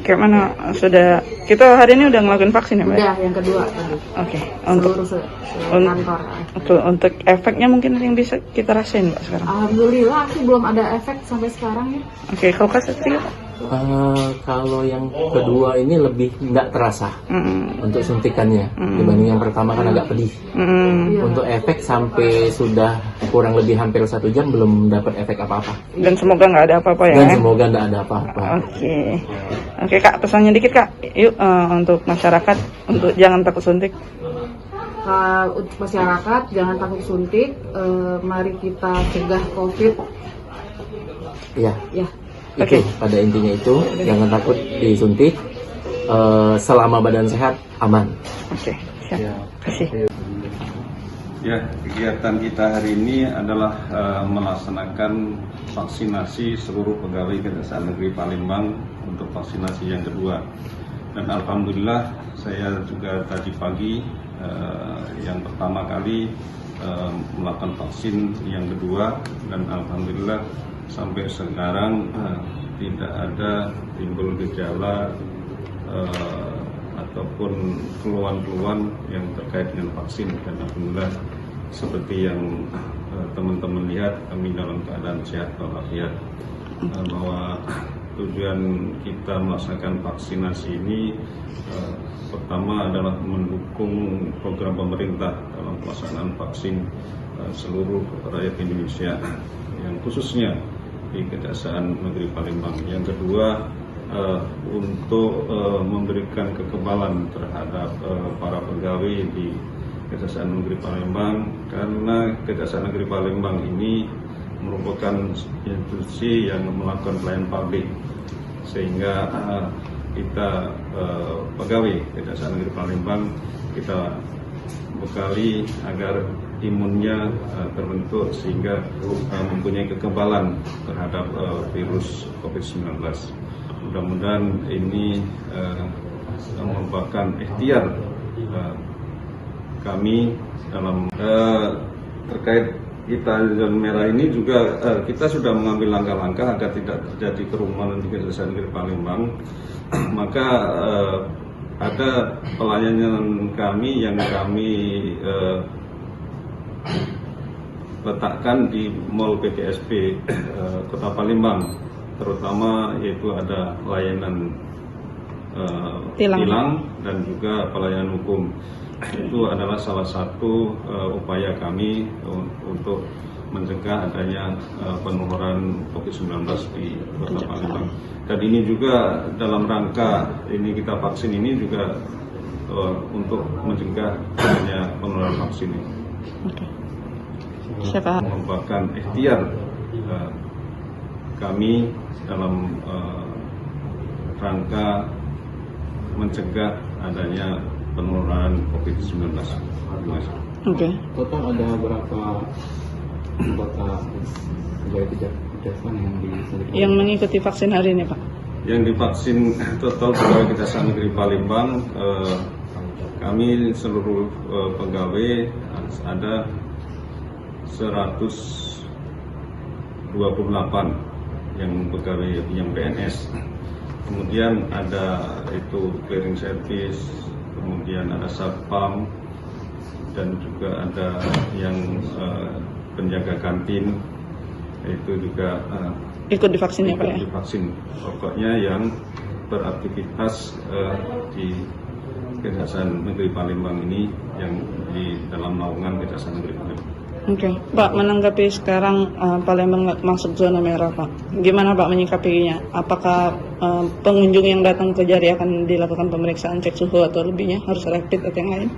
Kayak mana sudah kita hari ini udah ngelakuin vaksin ya, Mbak? Udah, yang kedua tadi. Oke, untuk kantor. Untuk efeknya mungkin yang bisa kita rasain, Mbak, sekarang. Alhamdulillah sih belum ada efek sampai sekarang ya. Oke, kalau Kak kalau yang kedua ini lebih nggak terasa untuk suntikannya dibanding yang pertama kan agak pedih. Untuk efek sampai sudah kurang lebih hampir 1 jam belum dapat efek apa-apa. Dan semoga nggak ada apa-apa ya. Dan semoga nggak ada apa-apa. Oke Kak, pesannya dikit Kak, yuk untuk masyarakat untuk jangan takut suntik. Untuk masyarakat jangan takut suntik, mari kita cegah COVID. Iya. Ya. Itu pada intinya itu jangan takut disuntik, selama badan sehat aman. Oke, siap. Kasih. Ya, kegiatan kita hari ini adalah melaksanakan vaksinasi seluruh pegawai Kejaksaan Negeri Palembang untuk vaksinasi yang kedua. Dan alhamdulillah saya juga tadi pagi yang pertama kali melakukan vaksin yang kedua, dan alhamdulillah sampai sekarang tidak ada timbul gejala ataupun keluhan-keluhan yang terkait dengan vaksin. Dan alhamdulillah seperti yang teman-teman lihat, kami dalam keadaan sehat walafiat. Bahwa tujuan kita melaksanakan vaksinasi ini pertama adalah mendukung program pemerintah dalam pelaksanaan vaksin seluruh rakyat Indonesia, yang khususnya di Kejaksaan Negeri Palembang. Yang kedua, untuk memberikan kekebalan terhadap para pegawai di Kejaksaan Negeri Palembang, karena Kejaksaan Negeri Palembang ini merupakan institusi yang melakukan pelayanan publik, sehingga kita pegawai Kejaksaan Negeri Palembang kita bekali agar imunnya terbentuk sehingga mempunyai kekebalan terhadap virus COVID-19. Mudah-mudahan ini merupakan ikhtiar kami dalam terkait kita zona merah ini juga. Kita sudah mengambil langkah-langkah agar tidak terjadi kerumunan di Kejaksaan Negeri Palembang. Maka ada pelayanan kami yang kami letakkan di Mall PTSP Kota Palembang, terutama yaitu ada layanan tilang dan juga pelayanan hukum. Itu adalah salah satu upaya kami untuk mencegah adanya penularan COVID-19 di Kota Palembang. Dan ini juga dalam rangka ini kita vaksin ini juga untuk mencegah adanya penularan vaksin ini. Merupakan ikhtiar kami dalam rangka mencegah adanya penularan COVID-19. Total ada berapa anggota pegawai kejaksaan yang mengikuti vaksin hari ini, Pak? Yang divaksin total pegawai Kejaksaan Negeri Palembang, kami seluruh pegawai ada 128 yang pegawai yang PNS. Kemudian ada itu clearing service, kemudian ada satpam, dan juga ada yang penjaga kantin, itu juga ikut divaksin ya Pak ya? Divaksin. Pokoknya yang beraktivitas di Kejaksaan Negeri Palembang ini yang di dalam naungan Kejaksaan Negeri Palembang. Oke, Pak, menanggapi sekarang Palembang masuk zona merah, Pak. Gimana Pak menyikapinya? Apakah pengunjung yang datang ke Jari akan dilakukan pemeriksaan cek suhu atau lebihnya harus rapid atau yang lain?